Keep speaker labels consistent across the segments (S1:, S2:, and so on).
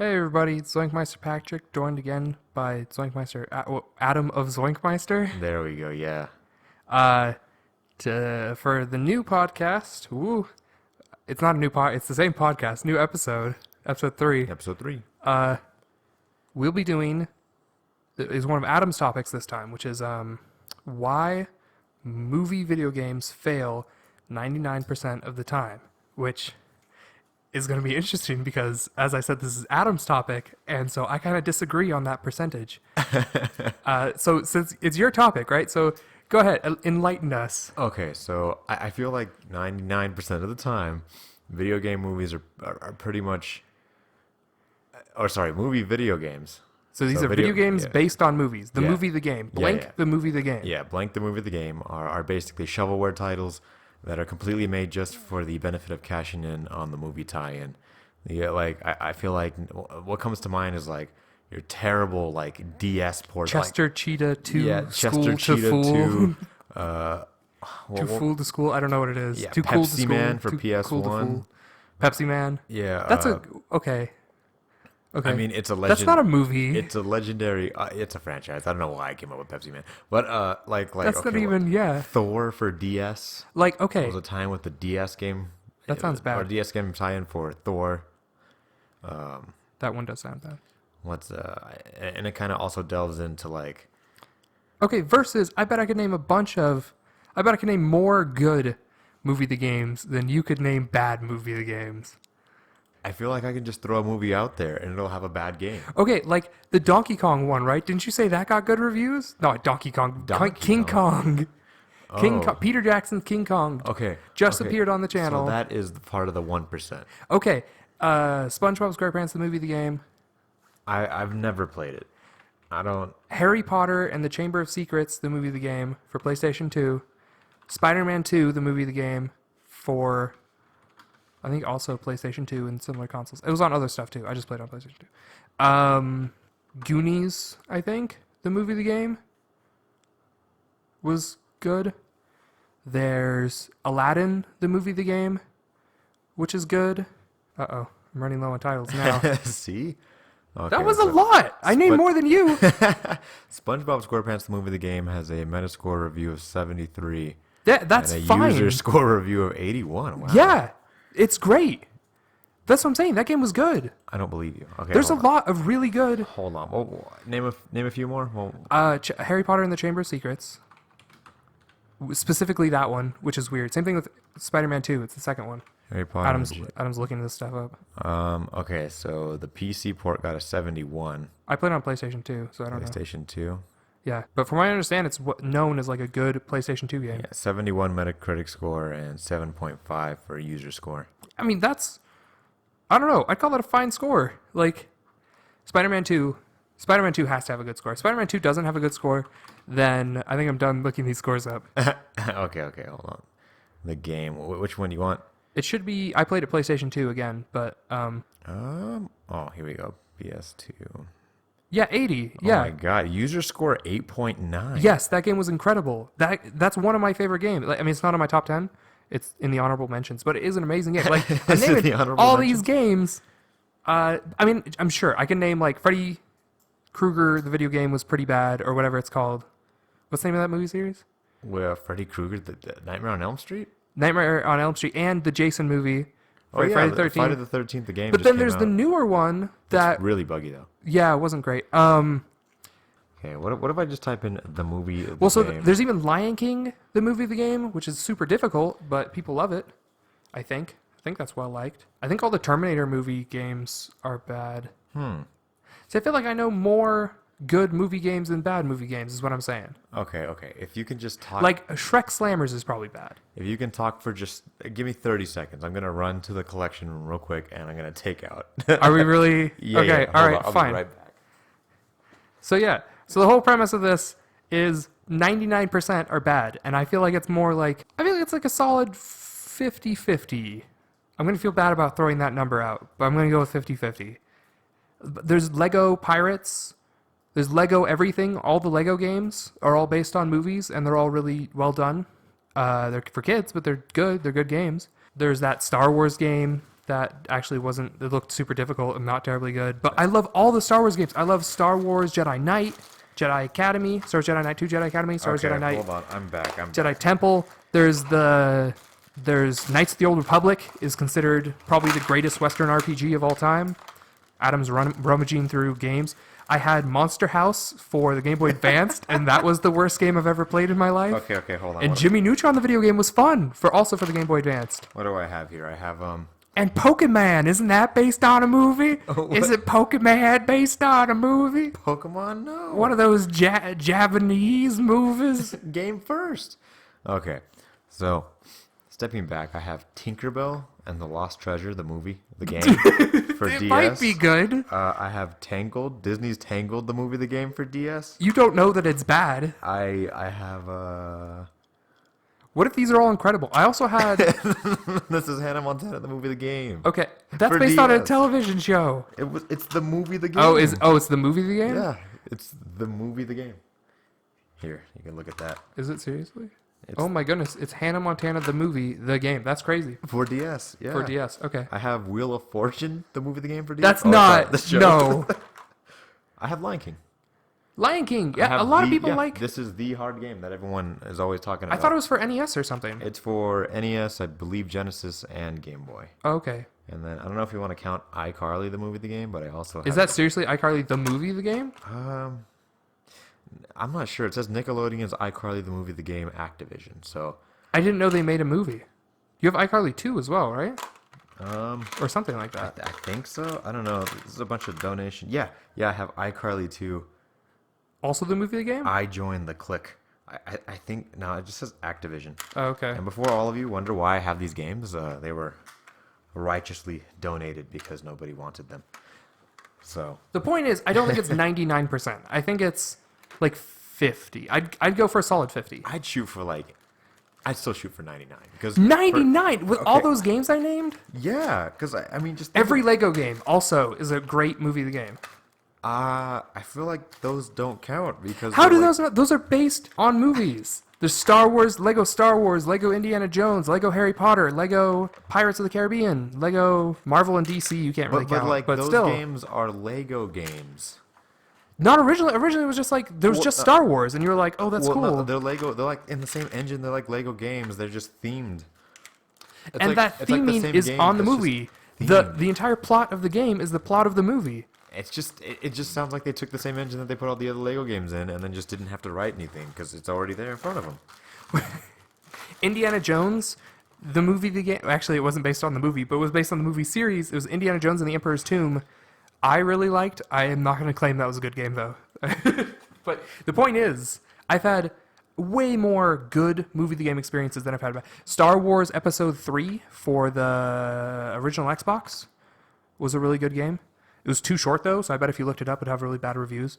S1: Hey everybody, it's ZoinkMeister Patrick, joined again by Adam of ZoinkMeister.
S2: There we go, yeah.
S1: For the new podcast, it's not a new it's the same podcast, new episode 3.
S2: Episode 3.
S1: We'll be doing, is one of Adam's topics this time, which is why movie video games fail 99% of the time, which is going to be interesting because, as I said, this is Adam's topic, and so I kind of disagree on that percentage. So since it's your topic, right? So go ahead, enlighten us.
S2: Okay, so I feel like 99% of the time, video game movies are pretty much... movie video games.
S1: So these are video games based on movies. The movie, the game. Blank,
S2: Yeah.
S1: the movie, the game.
S2: Yeah, blank the movie, the game are basically shovelware titles that are completely made just for the benefit of cashing in on the movie tie-in. Yeah, I feel like what comes to mind is like your terrible like DS ports.
S1: Chester Cheetah 2,
S2: Chester
S1: School
S2: Cheetah
S1: to Fool.
S2: 2.
S1: Too Fool to School, I don't know what it is.
S2: Yeah,
S1: Too Cool to
S2: Pepsi
S1: School.
S2: Man for
S1: Too
S2: PS1.
S1: Cool to Fool. Pepsi Man.
S2: Yeah.
S1: That's okay. Okay.
S2: I mean, it's a legend.
S1: That's not a movie.
S2: It's a legendary. It's a franchise. I don't know why I came up with Pepsi Man, but
S1: That's not even
S2: Thor for DS.
S1: Like,
S2: There
S1: okay.
S2: was a time with the DS game.
S1: That sounds bad.
S2: Or DS game tie-in for Thor.
S1: That one does sound bad.
S2: And it kind of also delves into like.
S1: Okay, versus, I bet I could name more good movie the games than you could name bad movie the games.
S2: I feel like I can just throw a movie out there and it'll have a bad game.
S1: Okay, like the Donkey Kong one, right? Didn't you say that got good reviews? No, Donkey Kong. King Kong. Peter Jackson's King Kong.
S2: Okay.
S1: Just appeared on the channel.
S2: So that is part of the 1%.
S1: Okay, SpongeBob SquarePants, the movie the game.
S2: I've never played it. I don't.
S1: Harry Potter and the Chamber of Secrets, the movie the game, for PlayStation 2. Spider-Man 2, the movie the game, for... I think also PlayStation 2 and similar consoles. It was on other stuff too. I just played on PlayStation 2. Goonies, I think, the movie, the game, was good. There's Aladdin, the movie, the game, which is good. Uh-oh, I'm running low on titles now.
S2: See? Okay,
S1: That was a lot. I named more than you.
S2: SpongeBob SquarePants, the movie, the game, has a Metascore review of 73.
S1: That's
S2: and a
S1: fine.
S2: user score review of 81. Wow.
S1: Yeah, it's great. That's what I'm saying. That game was good.
S2: I don't believe you. Okay.
S1: There's a lot of really good.
S2: Hold on. Oh, name a few more. Well,
S1: Harry Potter and the Chamber of Secrets. Specifically that one, which is weird. Same thing with Spider-Man 2. It's the second one.
S2: Harry Potter.
S1: Adam's looking this stuff up.
S2: Okay, so the PC port got a 71.
S1: I played on PlayStation 2, so I don't know.
S2: PlayStation 2.
S1: Yeah, but from what I understand, it's known as like a good PlayStation 2 game.
S2: Yeah, 71 Metacritic score and 7.5 for user score.
S1: I mean, I don't know. I'd call that a fine score. Like, Spider-Man 2 has to have a good score. Spider-Man 2 doesn't have a good score, then I think I'm done looking these scores up.
S2: Okay, hold on. The game. Which one do you want?
S1: It should be. I played at PlayStation 2 again, but
S2: Here we go. PS2.
S1: yeah, 80. Yeah.
S2: Oh my god, user score 8.9.
S1: Yes, that game was incredible. That's one of my favorite games. Like, I mean, it's not on my top 10. It's in the honorable mentions, but it is an amazing game. Like, I named all these games. I mean, I'm sure I can name like Freddy Krueger. The video game was pretty bad, or whatever it's called. What's the name of that movie series?
S2: Where Freddy Krueger, the Nightmare on Elm Street.
S1: Nightmare on Elm Street and the Jason movie.
S2: Oh yeah,
S1: Friday the 13th.
S2: Friday the 13th. The game.
S1: But
S2: just
S1: then
S2: came
S1: there's
S2: out.
S1: the newer one that
S2: It's really buggy though.
S1: yeah, it wasn't great.
S2: Okay, what if I just type in the movie?
S1: Well, so there's even Lion King, the movie, the game, which is super difficult, but people love it. I think that's well liked. I think all the Terminator movie games are bad. So I feel like I know more good movie games than bad movie games, is what I'm saying.
S2: Okay. If you can just talk.
S1: Like Shrek Slammers is probably bad.
S2: If you can talk for just give me 30 seconds, I'm gonna run to the collection room real quick, and I'm gonna take out.
S1: Are we really?
S2: Yeah,
S1: okay.
S2: yeah.
S1: All right.
S2: I'll
S1: Fine.
S2: be right back.
S1: So yeah. So the whole premise of this is 99% are bad, and I feel like it's more like a solid 50-50. I'm going to feel bad about throwing that number out, but I'm going to go with 50-50. There's Lego Pirates. There's Lego everything. All the Lego games are all based on movies, and they're all really well done. They're for kids, but they're good. They're good games. There's that Star Wars game that actually wasn't. It looked super difficult and not terribly good. But I love all the Star Wars games. I love Star Wars Jedi Knight, Jedi Academy, Star Wars Jedi Knight 2, Jedi Academy, Star Wars Jedi Knight.
S2: Hold on, I'm back.
S1: Jedi Temple. There's Knights of the Old Republic is considered probably the greatest Western RPG of all time. Adam's rummaging through games. I had Monster House for the Game Boy Advanced, and that was the worst game I've ever played in my life.
S2: Okay, hold on.
S1: And Jimmy Neutron, the video game, was fun also for the Game Boy Advanced.
S2: What do I have here? I have
S1: And Pokemon, isn't that based on a movie?
S2: Oh,
S1: Is it Pokemon based on a movie?
S2: Pokemon. No.
S1: One of those Japanese movies.
S2: Game first. Okay, so stepping back, I have Tinkerbell and the Lost Treasure, the movie, the game for
S1: It
S2: DS.
S1: might be good.
S2: I have Tangled, Disney's Tangled, the movie, the game for DS.
S1: You don't know that it's bad.
S2: I have
S1: What if these are all incredible? I also had...
S2: this is Hannah Montana, the movie, the game.
S1: Okay, that's
S2: For
S1: based on a
S2: DS.
S1: television show.
S2: It's the movie, the game.
S1: It's the movie the game?
S2: Yeah, it's the movie, the game. Here, you can look at that.
S1: Is it seriously?
S2: It's
S1: Oh my goodness, it's Hannah Montana the movie, the game. That's crazy.
S2: for DS. Yeah.
S1: For DS, okay.
S2: I have Wheel of Fortune, the movie, the game for DS.
S1: That's
S2: Oh,
S1: not...
S2: sorry, the show.
S1: No.
S2: I have Lion King.
S1: Lion King.
S2: I
S1: Yeah,
S2: have
S1: a lot of people like...
S2: This is the hard game that everyone is always talking
S1: I
S2: about.
S1: thought it was for NES or something.
S2: It's for NES, I believe, Genesis, and Game Boy.
S1: Oh, okay.
S2: And then I don't know if you want to count iCarly, the movie, the game, but I also have,
S1: Is that seriously iCarly the movie the game?
S2: I'm not sure. It says Nickelodeon's iCarly, the movie, the game, Activision. So
S1: I didn't know they made a movie. You have iCarly 2 as well, right? Or something like
S2: I,
S1: that.
S2: I think so. I don't know. This is a bunch of donation. Yeah, I have iCarly 2.
S1: Also the movie the game?
S2: I joined the clique. I think no, it just says Activision.
S1: Oh, okay.
S2: And before all of you wonder why I have these games, they were righteously donated because nobody wanted them. So
S1: The point is, I don't think it's 99%. I think it's like 50. I'd go for a solid 50.
S2: I'd still shoot for 99 because
S1: 99 with all
S2: okay.
S1: those games I named?
S2: Yeah, because I mean just think
S1: Every Lego game also is a great movie the game.
S2: I feel like those don't count because
S1: How do
S2: they're
S1: those not? Those are based on movies. There's Star Wars, Lego Indiana Jones, Lego Harry Potter, Lego Pirates of the Caribbean, Lego Marvel and DC. You can't really
S2: but
S1: count,
S2: like
S1: but
S2: those
S1: still,
S2: games are Lego games.
S1: not originally. Originally, it was just like there was just Star Wars, and you were like, "Oh, that's
S2: Well,
S1: cool."
S2: no, they're Lego. They're like in the same engine. They're like Lego games. They're just themed. It's
S1: and
S2: like-
S1: that
S2: it's like the
S1: theming
S2: same
S1: is
S2: game,
S1: on the
S2: it's just
S1: movie.
S2: themed.
S1: The entire plot of the game is the plot of the movie.
S2: It's just it just sounds like they took the same engine that they put all the other Lego games in, and then just didn't have to write anything because it's already there in front of them.
S1: Indiana Jones, the movie, the game. Actually, it wasn't based on the movie, but it was based on the movie series. It was Indiana Jones and the Emperor's Tomb. I really liked. I am not going to claim that was a good game though. But the point is, I've had way more good movie the game experiences than I've had. Star Wars Episode 3 for the original Xbox was a really good game. It was too short though, so I bet if you looked it up, it'd have really bad reviews.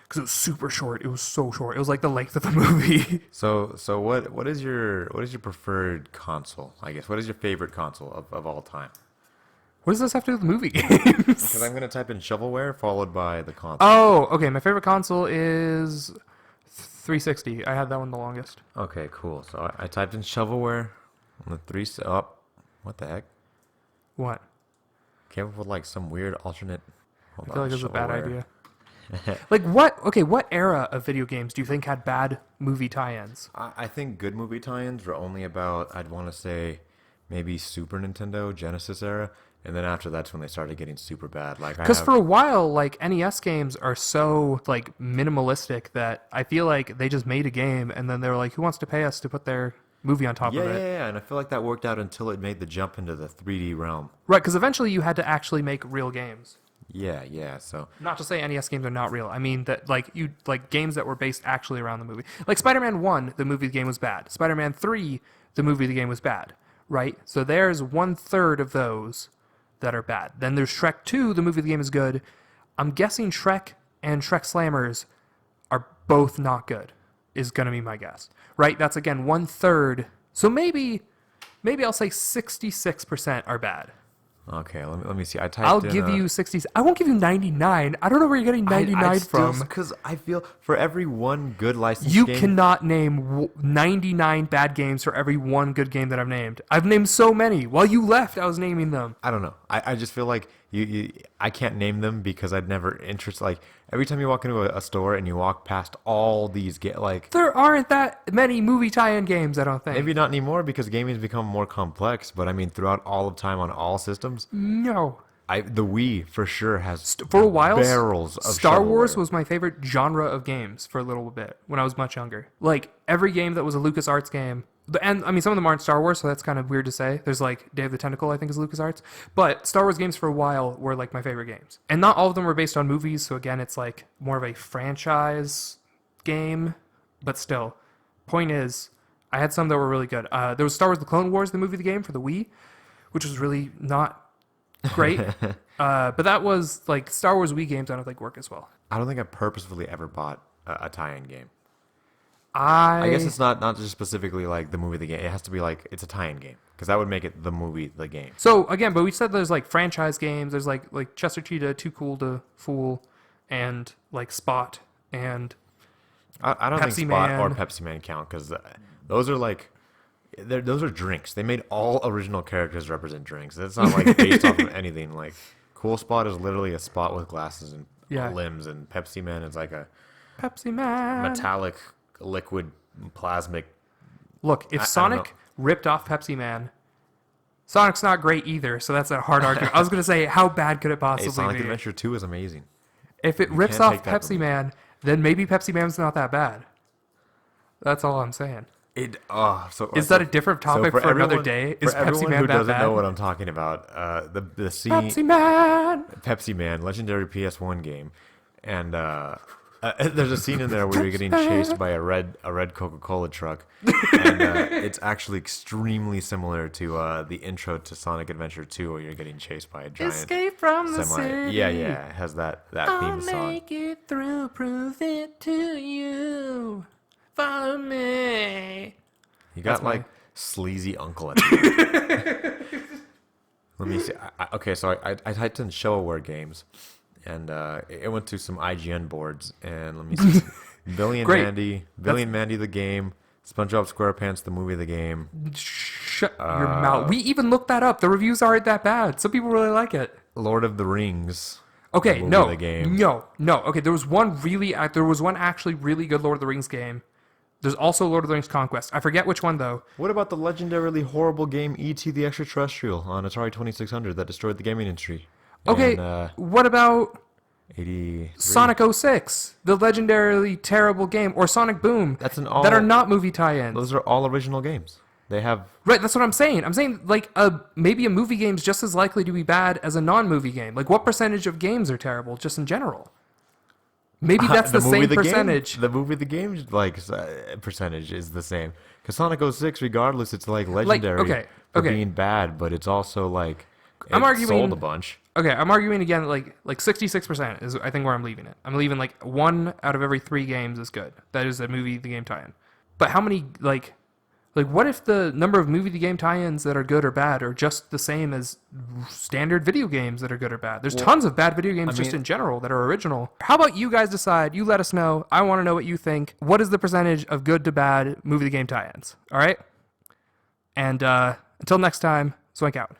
S1: Because it was super short. It was so short. It was like the length of the movie.
S2: So what is your preferred console? I guess what is your favorite console of all time?
S1: What does this have to do with movie games?
S2: Because I'm gonna type in shovelware followed by the console.
S1: Oh, okay. My favorite console is 360. I had that one the longest.
S2: Okay, cool. So I typed in shovelware on the three. Oh, what the heck?
S1: What?
S2: Came up with like some weird alternate.
S1: I feel like this is a bad idea. Like what? Okay, what era of video games do you think had bad movie tie-ins?
S2: I think good movie tie-ins were only about, I'd want to say, maybe Super Nintendo, Genesis era, and then after that's when they started getting super bad. Like,
S1: Because for a while, like NES games are so like minimalistic that I feel like they just made a game and then they were like, "Who wants to pay us to put their movie on top of it?"
S2: Yeah, and I feel like that worked out until it made the jump into the 3D realm.
S1: Right, because eventually you had to actually make real games.
S2: Yeah. So
S1: Not to say NES games are not real. I mean that like games that were based actually around the movie. Like Spider-Man 1, the movie the game was bad. Spider-Man 3, the movie the game was bad. Right? So there's 1/3 of those that are bad. Then there's Shrek 2, the movie the game is good. I'm guessing Shrek and Shrek Slammers are both not good, is gonna be my guess. Right? That's again 1/3. So maybe I'll say 66% are bad.
S2: Okay, let me see. I typed
S1: I'll
S2: in,
S1: give you 60. I won't give you 99. I don't know where you're getting 99 from.
S2: Because I feel for every one good licensed
S1: You
S2: game,
S1: cannot name 99 bad games for every one good game that I've named. I've named so many. While you left, I was naming them.
S2: I don't know. I just feel like I can't name them because I'd never interest. Like every time you walk into a store and you walk past all these
S1: There aren't that many movie tie-in games, I don't think.
S2: maybe not anymore because gaming's become more complex. But I mean, throughout all of time on all systems,
S1: No.
S2: the Wii for sure has
S1: For a while,
S2: barrels of
S1: Star Wars
S2: shovelware.
S1: was my favorite genre of games for a little bit when I was much younger. Like, every game that was a LucasArts game, and I mean, some of them aren't Star Wars, so that's kind of weird to say. There's like Day of the Tentacle, I think is LucasArts. But Star Wars games for a while were like my favorite games. And not all of them were based on movies, so again, it's like more of a franchise game, but still. Point is, I had some that were really good. There was Star Wars The Clone Wars, the movie, the game for the Wii, which was really not great. But that was like Star Wars Wii games. I don't think work as well.
S2: I don't think I purposefully ever bought a tie-in game.
S1: I
S2: I guess it's not just specifically like the movie, the game. It has to be like it's a tie-in game because that would make it the movie, the game.
S1: So again, but we said there's like franchise games. There's like Chester Cheetah, Too Cool to Fool, and like Spot and
S2: I don't think
S1: Pepsi
S2: Spot
S1: Man.
S2: or Pepsi Man count because those are like those are drinks. They made all original characters represent drinks. It's not like based off of anything. Like Cool Spot is literally a spot with glasses and
S1: Yeah.
S2: limbs, and Pepsi Man is like a
S1: Pepsi Man.
S2: metallic liquid plasmic.
S1: Look, if
S2: I don't
S1: Sonic
S2: know.
S1: ripped off Pepsi Man, Sonic's not great either. So that's a hard argument. I was gonna say, how bad could it
S2: Hey,
S1: possibly
S2: Sonic
S1: be?
S2: Adventure 2 is amazing.
S1: If it rips
S2: can't
S1: off
S2: take that from
S1: Pepsi
S2: me.
S1: Man, then maybe Pepsi Man's not that bad. That's all I'm saying. Is that a different topic for another day? Is
S2: for
S1: Pepsi
S2: everyone
S1: Man
S2: who
S1: that
S2: doesn't
S1: bad?
S2: know what I'm talking about, the scene
S1: Pepsi Man.
S2: Pepsi Man, legendary PS1 game, and there's a scene in there where you're getting chased by a red Coca-Cola truck, and it's actually extremely similar to the intro to Sonic Adventure 2, where you're getting chased by a giant
S1: Escape from the
S2: semi.
S1: city.
S2: Yeah, it has that
S1: I'll
S2: theme song.
S1: make it through, prove it to you. Follow me.
S2: You got
S1: That's my-
S2: like sleazy uncle at the end. Let me see. Okay, so I typed in shovelware games, and it went to some IGN boards, and let me see. Billy and
S1: Great.
S2: Mandy, the game. SpongeBob SquarePants, the movie, the game.
S1: Shut your mouth. We even looked that up. The reviews aren't that bad. Some people really like it.
S2: Lord of the Rings.
S1: Okay,
S2: the movie,
S1: no,
S2: the game.
S1: no. Okay, there was one actually really good Lord of the Rings game. There's also Lord of the Rings Conquest. I forget which one though.
S2: What about the legendarily horrible game E.T. the Extraterrestrial on Atari 2600 that destroyed the gaming industry?
S1: Okay,
S2: And,
S1: what about
S2: 83.
S1: Sonic 06, the legendarily terrible game, or Sonic Boom?
S2: That's an
S1: that are not movie tie-ins.
S2: Those are all original games. They have
S1: Right, that's what I'm saying. I'm saying like maybe a movie game is just as likely to be bad as a non-movie game. Like what percentage of games are terrible just in general? Maybe that's the
S2: movie,
S1: same
S2: the
S1: percentage.
S2: Game, the movie, the game, like percentage is the same. Because Sonic 06, regardless, it's like legendary
S1: okay,
S2: for
S1: okay.
S2: being bad, but it's also like
S1: I'm
S2: it
S1: arguing-
S2: sold a bunch.
S1: Okay, I'm arguing again. Like 66% is I think where I'm leaving it. I'm leaving like 1 out of every 3 games is good. That is a movie the game tie-in. But how many like what if the number of movie the game tie-ins that are good or bad are just the same as standard video games that are good or bad? There's tons of bad video games just in general that are original. How about you guys decide? You let us know. I want to know what you think. What is the percentage of good to bad movie the game tie-ins? All right. And until next time, Zoink out.